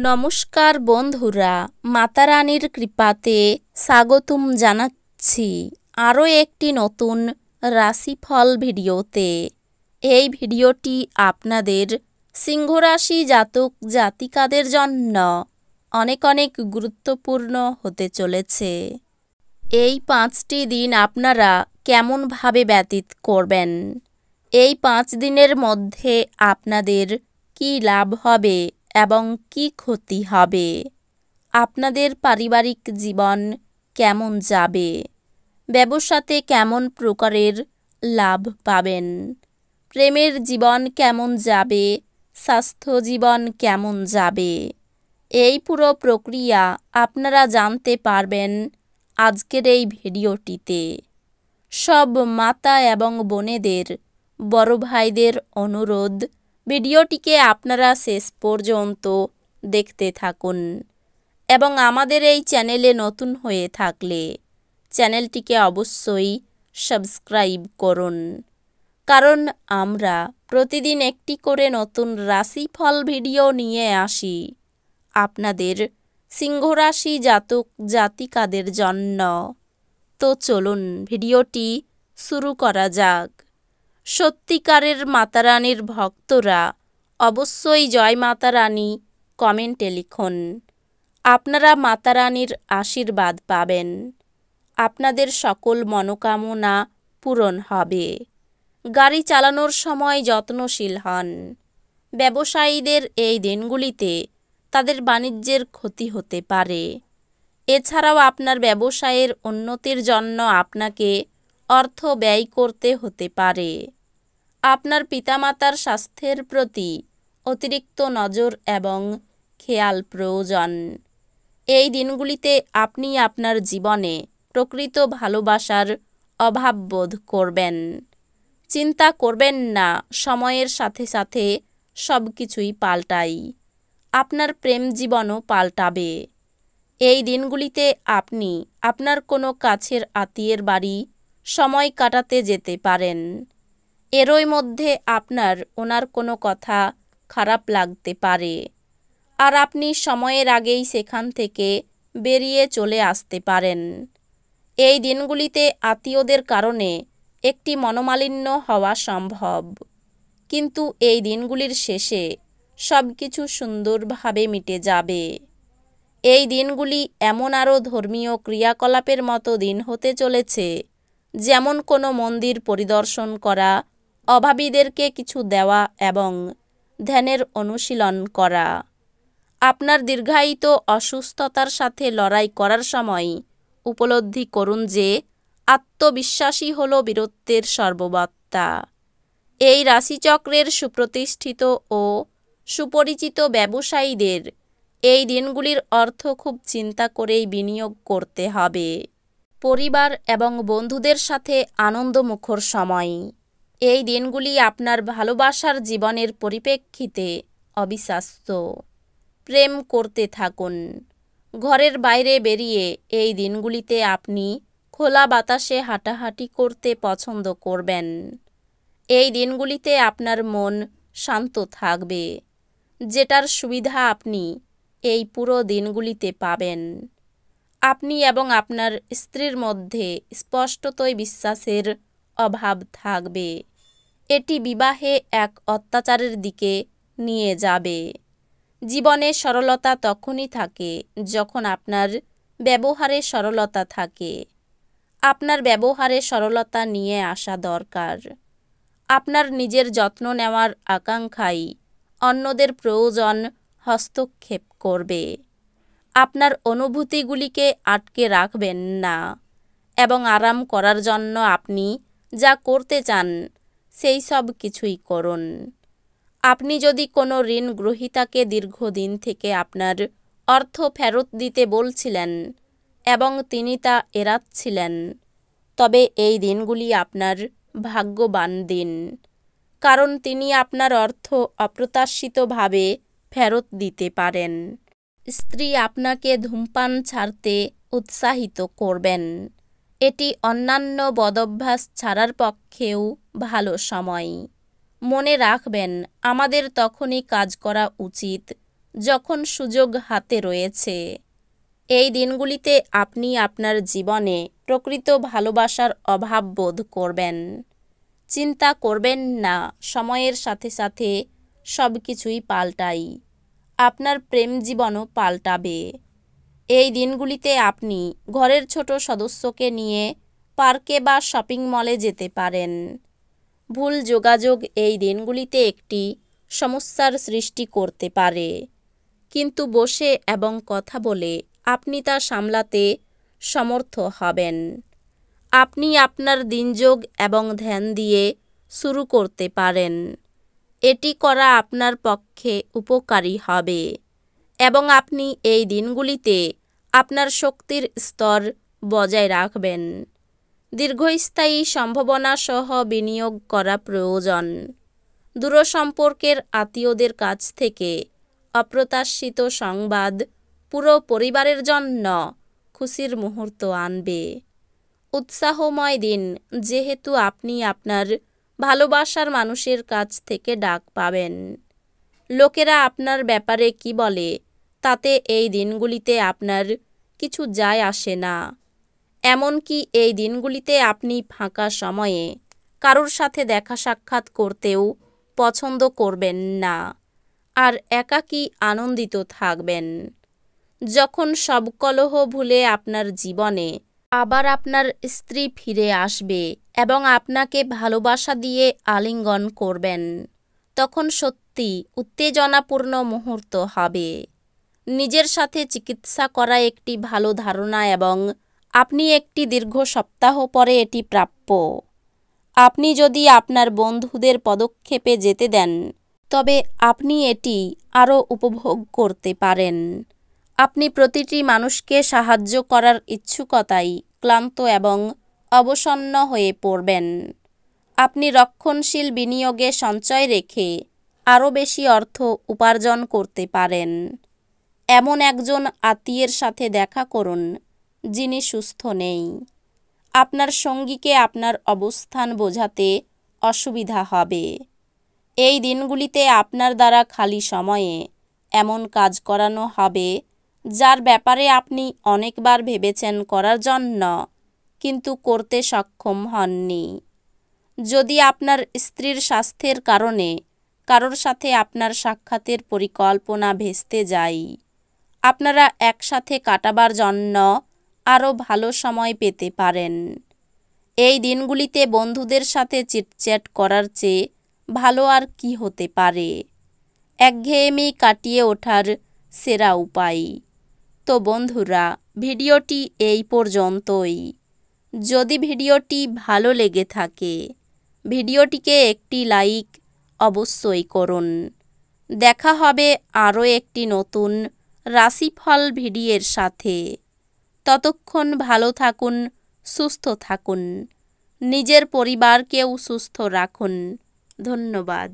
নমস্কার বন্ধুরা, মাতারানীর কৃপাতে স্বাগতম জানাচ্ছি আরও একটি নতুন রাশিফল ভিডিওতে। এই ভিডিওটি আপনাদের সিংহ রাশি জাতক জাতিকাদের জন্য অনেক অনেক গুরুত্বপূর্ণ হতে চলেছে। এই 5টি দিন আপনারা কেমনভাবে ব্যতীত করবেন, এই 5 দিনের মধ্যে আপনাদের কী লাভ হবে এবং কি ক্ষতি হবে, আপনাদের পারিবারিক জীবন কেমন যাবে, ব্যবসাতে কেমন প্রকারের লাভ পাবেন, প্রেমের জীবন কেমন যাবে, স্বাস্থ্য জীবন কেমন যাবে, এই পুরো প্রক্রিয়া আপনারা জানতে পারবেন আজকের এই ভিডিওটিতে। সব মাতা এবং বোনেদের, বড় ভাইদের অনুরোধ, ভিডিওটিকে আপনারা শেষ পর্যন্ত দেখতে থাকুন এবং আমাদের এই চ্যানেলে নতুন হয়ে থাকলে চ্যানেলটিকে অবশ্যই সাবস্ক্রাইব করুন, কারণ আমরা প্রতিদিন একটি করে নতুন রাশিফল ভিডিও নিয়ে আসি আপনাদের সিংহ রাশি জাতক জাতিকাদের জন্য। তো চলুন ভিডিওটি শুরু করা যাক। সত্যিকারের মাতারানীর ভক্তরা অবশ্যই জয় মাতারানী কমেন্টে লিখুন। আপনারা মাতারানীর আশীর্বাদ পাবেন, আপনাদের সকল মনোকামনা পূরণ হবে। গাড়ি চালানোর সময় যত্নশীল হন। ব্যবসায়ীদের এই দিনগুলিতে তাদের বাণিজ্যের ক্ষতি হতে পারে। এছাড়াও আপনার ব্যবসায়ের উন্নতির জন্য আপনাকে অর্থ ব্যয় করতে হতে পারে। আপনার পিতামাতার স্বাস্থ্যের প্রতি অতিরিক্ত নজর এবং খেয়াল প্রয়োজন। এই দিনগুলিতে আপনি আপনার জীবনে প্রকৃত ভালোবাসার অভাব বোধ করবেন। চিন্তা করবেন না, সময়ের সাথে সাথে সব কিছুই পাল্টায়। আপনার প্রেম জীবনও পাল্টাবে। এই দিনগুলিতে আপনি আপনার কোনো কাছের আত্মীয়ের বাড়ি সময় কাটাতে যেতে পারেন। এরই মধ্যে আপনার ওনার কোনো কথা খারাপ লাগতে পারে, আর আপনি সময়ের আগেই সেখান থেকে বেরিয়ে চলে আসতে পারেন। এই দিনগুলিতে আত্মীয়দের কারণে একটি মনোমালিন্য হওয়া সম্ভব, কিন্তু এই দিনগুলির শেষে সব কিছু সুন্দরভাবে মিটে যাবে। এই দিনগুলি এমন আরও ধর্মীয় ক্রিয়াকলাপের মতো দিন হতে চলেছে, যেমন কোনো মন্দির পরিদর্শন করা, অভাবীদেরকে কিছু দেওয়া এবং ধ্যানের অনুশীলন করা। আপনার দীর্ঘায়িত অসুস্থতার সাথে লড়াই করার সময় উপলব্ধি করুন যে আত্মবিশ্বাসী হল বীরত্বের সর্ববত্তা। এই রাশিচক্রের সুপ্রতিষ্ঠিত ও সুপরিচিত ব্যবসায়ীদের এই দিনগুলির অর্থ খুব চিন্তা করেই বিনিয়োগ করতে হবে। পরিবার এবং বন্ধুদের সাথে আনন্দমুখর সময়। এই দিনগুলি আপনার ভালোবাসার জীবনের পরিপ্রেক্ষিতে অবিশ্বাস্য। প্রেম করতে থাকুন। ঘরের বাইরে বেরিয়ে এই দিনগুলিতে আপনি খোলা বাতাসে হাঁটাহাঁটি করতে পছন্দ করবেন। এই দিনগুলিতে আপনার মন শান্ত থাকবে, যেটার সুবিধা আপনি এই পুরো দিনগুলিতে পাবেন। আপনি এবং আপনার স্ত্রীর মধ্যে স্পষ্টতই বিশ্বাসের অভাব থাকবে। এটি বিবাহে এক অত্যাচারের দিকে নিয়ে যাবে। জীবনে সরলতা তখনই থাকে যখন আপনার ব্যবহারে সরলতা থাকে। আপনার ব্যবহারে সরলতা নিয়ে আসা দরকার। আপনার নিজের যত্ন নেওয়ার আকাঙ্ক্ষাই অন্যদের প্রয়োজন হস্তক্ষেপ করবে। আপনার অনুভূতিগুলিকে আটকে রাখবেন না এবং আরাম করার জন্য আপনি যা করতে চান সেই সব কিছুই করুন। আপনি যদি কোনো ঋণ গ্রহীতাকে দীর্ঘদিন থেকে আপনার অর্থ ফেরত দিতে বলছিলেন এবং তিনি তা এড়াচ্ছিলেন, তবে এই দিনগুলি আপনার ভাগ্যবান দিন, কারণ তিনি আপনার অর্থ অপ্রত্যাশিতভাবে ফেরত দিতে পারেন। স্ত্রী আপনাকে ধূমপান ছাড়তে উৎসাহিত করবেন। এটি অন্যান্য বদভ্যাস ছাড়ার পক্ষেও ভালো সময়। মনে রাখবেন, আমাদের তখনই কাজ করা উচিত যখন সুযোগ হাতে রয়েছে। এই দিনগুলিতে আপনি আপনার জীবনে প্রকৃত ভালোবাসার অভাব বোধ করবেন। চিন্তা করবেন না, সময়ের সাথে সাথে সব কিছুই পাল্টাই। আপনার প্রেম জীবনও পাল্টাবে। এই দিনগুলিতে আপনি ঘরের ছোট সদস্যকে নিয়ে পার্কে বা শপিং মলে যেতে পারেন। ভুল যোগাযোগ এই দিনগুলিতে একটি সমস্যার সৃষ্টি করতে পারে, কিন্তু বসে এবং কথা বলে আপনি তা সামলাতে সমর্থ হবেন। আপনি আপনার দিনযোগ এবং ধ্যান দিয়ে শুরু করতে পারেন। এটি করা আপনার পক্ষে উপকারী হবে এবং আপনি এই দিনগুলিতে আপনার শক্তির স্তর বজায় রাখবেন। দীর্ঘস্থায়ী সম্ভাবনা সহ বিনিয়োগ করা প্রয়োজন। দূরসম্পর্কের আত্মীয়দের কাছ থেকে অপ্রত্যাশিত সংবাদ পুরো পরিবারের জন্য খুশির মুহূর্ত আনবে। উৎসাহময় দিন, যেহেতু আপনি আপনার ভালোবাসার মানুষের কাছ থেকে ডাক পাবেন। লোকেরা আপনার ব্যাপারে কি বলে তাতে এই দিনগুলিতে আপনার কিছু যায় আসে না। এমনকি এই দিনগুলিতে আপনি ফাঁকা সময়ে কারোর সাথে দেখা সাক্ষাৎ করতেও পছন্দ করবেন না, আর একাকী আনন্দিত থাকবেন। যখন সব কলহ ভুলে আপনার জীবনে আবার আপনার স্ত্রী ফিরে আসবে এবং আপনাকে ভালোবাসা দিয়ে আলিঙ্গন করবেন, তখন সত্যি উত্তেজনাপূর্ণ মুহূর্ত হবে। নিজের সাথে চিকিৎসা করা একটি ভালো ধারণা এবং আপনি একটি দীর্ঘ সপ্তাহ পরে এটি প্রাপ্য। আপনি যদি আপনার বন্ধুদের পদক্ষেপে যেতে দেন, তবে আপনি এটি আরও উপভোগ করতে পারেন। আপনি প্রতিটি মানুষকে সাহায্য করার ইচ্ছুকতায় ক্লান্ত এবং অবসন্ন হয়ে পড়বেন। আপনি রক্ষণশীল বিনিয়োগে সঞ্চয় রেখে আরও বেশি অর্থ উপার্জন করতে পারেন। এমন একজন আত্মীয়ের সাথে দেখা করুন যিনি সুস্থ নেই। আপনার সঙ্গীকে আপনার অবস্থান বোঝাতে অসুবিধা হবে। এই দিনগুলিতে আপনার দ্বারা খালি সময়ে এমন কাজ করানো হবে যার ব্যাপারে আপনি অনেকবার ভেবেছেন করার জন্য, কিন্তু করতে সক্ষম হননি। যদি আপনার স্ত্রীর স্বাস্থ্যের কারণে কারোর সাথে আপনার সাক্ষাতের পরিকল্পনা ভেস্তে যায়, আপনারা একসাথে কাটাবার জন্য আরও ভালো সময় পেতে পারেন। এই দিনগুলিতে বন্ধুদের সাথে চিটচ্যাট করার চেয়ে ভালো আর কি হতে পারে? একঘেয়েমি কাটিয়ে ওঠার সেরা উপায়। তো বন্ধুরা, ভিডিওটি এই পর্যন্তই। যদি ভিডিওটি ভালো লেগে থাকে, ভিডিওটিকে একটি লাইক অবশ্যই করুন। দেখা হবে আরও একটি নতুন রাশিফল ভিডিওর সাথে। ততক্ষণ ভালো থাকুন, সুস্থ থাকুন, নিজের পরিবারকেও সুস্থ রাখুন। ধন্যবাদ।